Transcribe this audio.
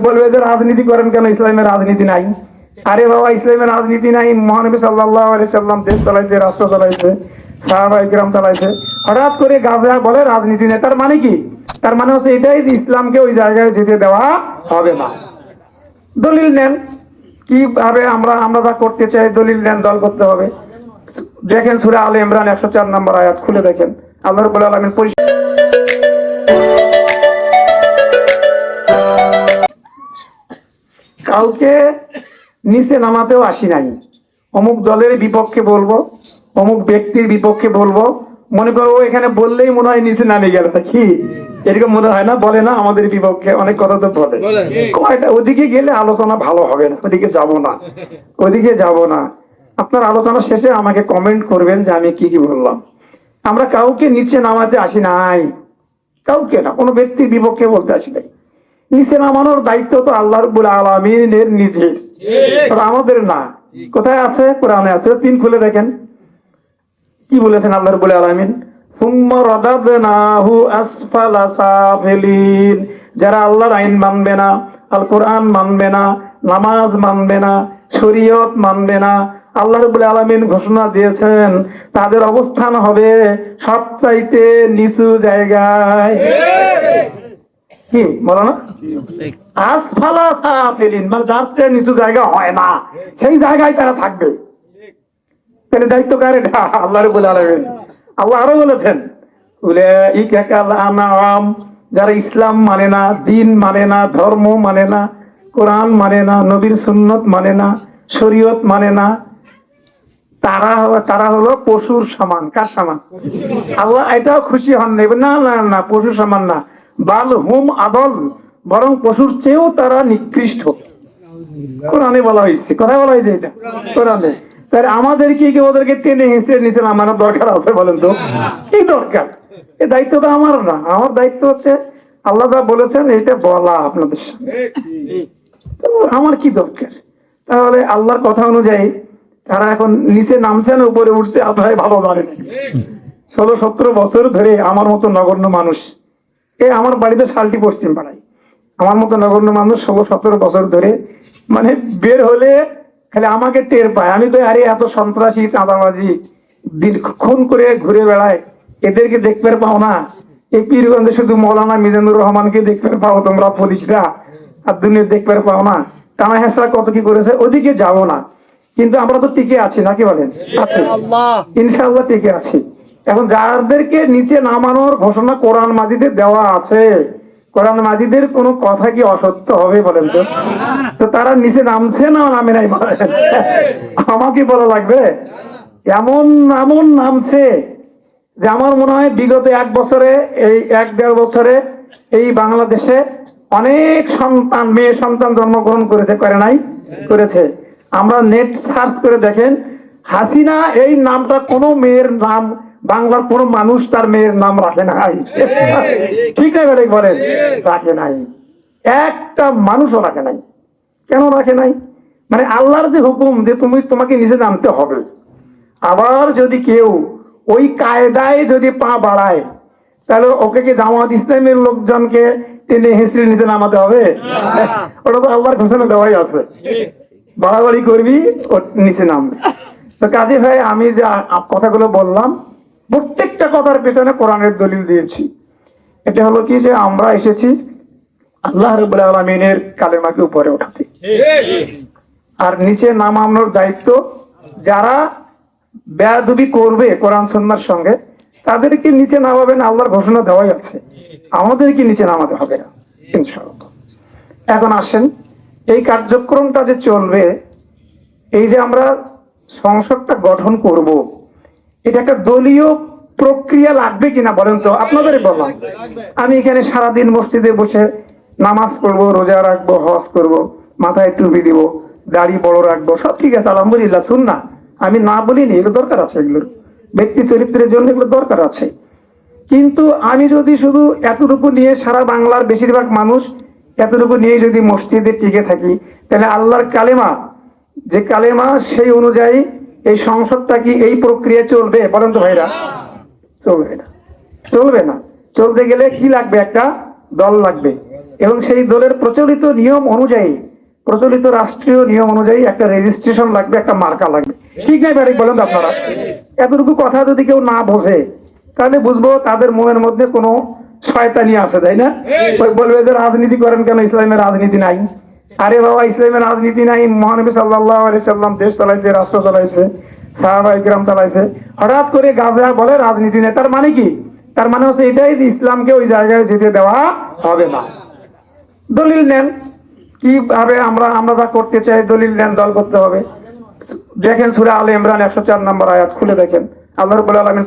বলবে যে রাজনীতি করেন কেন, ইসলামের রাজনীতি নাই। আরে বাবা, ইসলামের রাজনীতি নাই। মহানবী সাল্লাল্লাহু আলাইহি সাল্লাম দেশ চালাইছে, রাষ্ট্র চালাইছে, সাহাবায়ে কেরাম চালাইছে। হঠাৎ করে গাজা বলে রাজনীতি নেই, তার মানে কি? তার মানে হচ্ছে এটাই যে ইসলামকে ওই জায়গায় যেতে দেওয়া হবে না। দলিল নেন কিভাবে, আমরা যা করতে চাই দলিল নেন, দল করতে হবে। দেখেন সূরা আলে ইমরান 104 নম্বর আয়াত খুলে দেখেন, আল্লাহ রাব্বুল আলামিন কাউকে নিচে নামাতেও আসি নাই। অমুক দলের বিপক্ষে বলবো, অমুক ব্যক্তির বিপক্ষে বলবো, মনে করো এখানে বললেই মনে হয় নিচে নামে গেল, তা কি এরকম মনে হয় না? বলে না আমাদের বিপক্ষে অনেক কথা তো বলে। কয়টা ওদিকে গেলে আলোচনা ভালো হবে না, ওদিকে যাব না, ওদিকে যাব না। আপনার আলোচনা শেষে আমাকে কমেন্ট করবেন যে আমি কি কি বললাম। আমরা কাউকে নিচে নামাতে আসি নাই, কাউকে না, কোনো ব্যক্তির বিপক্ষে বলতে আসি নাই। নিচে নামানোর দায়িত্ব তো আল্লাহ রাব্বুল আলামিনের নিজের, আমাদের না। কোথায় আছে? কোরআনে আছে, 3 খুলে দেখেন কি বলেছেন আল্লাহ রাব্বুল আলামিন। সুম্মা রাদাদনাহু আসফালা সাফিলিন। যারা আল্লাহর আইন মানবে না, আল কোরআন মানবে না, নামাজ মানবে না, শরীয়ত মানবে না, আল্লাহ রাব্বুল আলামিন ঘোষণা দিয়েছেন তাদের অবস্থান হবে সবচাইতে নিচু জায়গায়। কি বলো না? আসফালা সাফিলিন, মানে যার চেয়ে নিচু জায়গা হয় না সেই জায়গায় তারা থাকবে। তাহলে দায়িত্ব কার? এটা আল্লাহ রাব্বুল আলামিন। আল্লাহ আরো বলেছেন উলাইকা কাল আনআম, যারা ইসলাম মানে না, দ্বীন মানে না, ধর্ম মানে না, কোরআন মানে না, নবীর সুন্নত মানে না, শরীয়ত মানে না, তারা হলো পশুর সমান। কার সমান? আল্লাহ এটাও খুশি হন না, না না, পশুর সমান না, বাল হুম আদল, বরং পশুর চেয়েও তারা নিকৃষ্ট। কোরআনে বলা হয়েছে, কোথায় বলা হয়েছে এটা? কোরআনে। তাই আমাদেরকে কি ওদেরকে টেনে হিঁচড়ে নিচে নামানোর দরকার আছে বলেন তো? কি দরকার? এই দায়িত্ব তো আমার না। আমার দায়িত্ব হচ্ছে আল্লাহ যা বলেছেন এটা বলা আপনাদের সামনে। আমার কি দরকার? তাহলে আল্লাহর কথা অনুযায়ী তারা এখন নিচে নামছেন, উপরে উঠছে, আল্লাহ ভালো জানেন। 16-17 বছর ধরে আমার মতো নগণ্য মানুষ, আমার বাড়িতে শালটি পশ্চিম পাড়ায়, আমার মতো নগণ্য মানুষ 16-17 বছর ধরে মানে বের হলে খালি আমাকে টের পায়। আমি তো আরে এত সন্ত্রাসী চাঁদাবাজি দীর্ঘক্ষণ করে ঘুরে বেড়ায়, এদেরকে দেখতে পাও না? এই পীরগঞ্জে শুধু মৌলানা মিজানুর রহমানকে দেখতে পাও তোমরা পুলিশরা, আর দুনিয়া দেখতে পাও না। টানা হেঁচড়া কত কি করেছে, ওদিকে যাবো না। কিন্তু আমরা তো টিকে আছি নাকি বলেন? আছি, ইনশাআল্লাহ টিকে আছি। এখন যাদেরকে নিচে নামানোর ঘোষণা কোরআন মাজিদে দেওয়া আছে, কোরআন মাজিদের কোনো কথা কি অসত্য হবে বলেন তো? তো তারা নিচে নামছে না নামে নাই বলেন? আমাকে বলা লাগবে? এমন এমন নামছে যে আমার মনে হয় বিগত 1 বছরে, এই 1-1.5 বছরে এই বাংলাদেশে অনেক সন্তান, মেয়ে সন্তান জন্মগ্রহণ করেছে, করে নাই? করেছে। আমরা নেট সার্চ করে দেখেন, হাসিনা এই নামটা কোনো মেয়ের নাম বাংলার কোন মানুষ তার মেয়ের নাম রাখে নাই। ঠিক আছে বলেন? রাখে নাই, একটা মানুষও রাখে নাই। কেন রাখে নাই? মানে আল্লাহর যে হুকুম যে তোমাকে নিচে নামতে হবে, আবার যদি কেউ ওই কায়দায় যদি পা বাড়ায়, তাহলে ওকে কি জামাত ইসলামের লোকজনকে টেনে হিঁচড়ে নিচে নামাতে হবে? ওটা তো আল্লাহর ঘোষণা দেওয়াই আছে, বাড়াবাড়ি করবি ও নিচে নামবে। তো কাজী ভাই, আমি যে কথাগুলো বললাম প্রত্যেকটা কথার পেছনে কোরআনের দলিল দিয়েছি। এটা হলো কি যে আমরা এসেছি আল্লাহ রাব্বুল আলামিনের কালেমাকে উপরে উঠাতে, আর নিচে নামানোর দায়িত্ব যারা বেয়াদবি করবে কোরআন সুন্নাহর সঙ্গে তাদেরকে নিচে নামাবেন। আল্লাহর ঘোষণা দেওয়াই আছে, আমাদেরকে নিচে নামাতে হবে না ইনশাআল্লাহ। এখন আসেন, এই কার্যক্রমটা যে চলবে, এই যে আমরা সংসদটা গঠন করব, এটা একটা দলীয় প্রক্রিয়া লাগবে কিনা বলেন তো? আপনাদেরই বললাম, আমি এখানে সারাদিন মসজিদে বসে নামাজ পড়বো, রোজা রাখবো, হজ করব, মাথায় টুপি দিব, দাড়ি বড় রাখবো, সব ঠিক আছে, আলহামদুলিল্লাহ, সুন্নাহ। আমি না বলিনি, এগুলো দরকার আছে, এগুলোর ব্যক্তি চরিত্রের জন্য এগুলো দরকার আছে। কিন্তু আমি যদি শুধু এতটুকু নিয়ে সারা বাংলার বেশিরভাগ মানুষ এতটুকু নিয়ে যদি মসজিদে টিকে থাকি, তাহলে আল্লাহর কালেমা যে কালেমা সেই অনুযায়ী এই সংসদটা কি এই প্রক্রিয়া চলবে বলেন তো ভাইরা? চলবে না, চলবে না। চলতে গেলে কি লাগবে? একটা দল লাগবে। এবং সেই দলের প্রচলিত নিয়ম অনুযায়ী, প্রচলিত রাষ্ট্রীয় নিয়ম অনুযায়ী একটা রেজিস্ট্রেশন লাগবে, একটা মার্কা লাগবে। ঠিক নাই ব্যারিক বলেন তো আপনারা? এতটুকু কথা যদি কেউ না বোঝে তাহলে বুঝবো তাদের মনের মধ্যে কোনো শয়তানি আছে, তাই না? ওই বলবে যে রাজনীতি করেন কেন, ইসলামের রাজনীতি নাই। আরে বাবা, ইসলামের রাজনীতি নাই। মহানবী সাল্লাল্লাহু আলাইহি সাল্লাম দেশ চালাইছে, রাষ্ট্র চালাইছে, সাহাবায়ে কিরাম চালাইছে। হঠাৎ করে গাজা বলে রাজনীতি নেই, তার মানে কি? তার মানে হচ্ছে এটাই যে ইসলামকে ওই জায়গায় যেতে দেওয়া হবে না। দলিল নেন, কিভাবে আমরা যা করতে চাই দলিল নেন, দল করতে হবে। দেখেন সূরা আলে ইমরান 104 নম্বর আয়াত খুলে দেখেন, আল্লাহ রাব্বুল আলামিন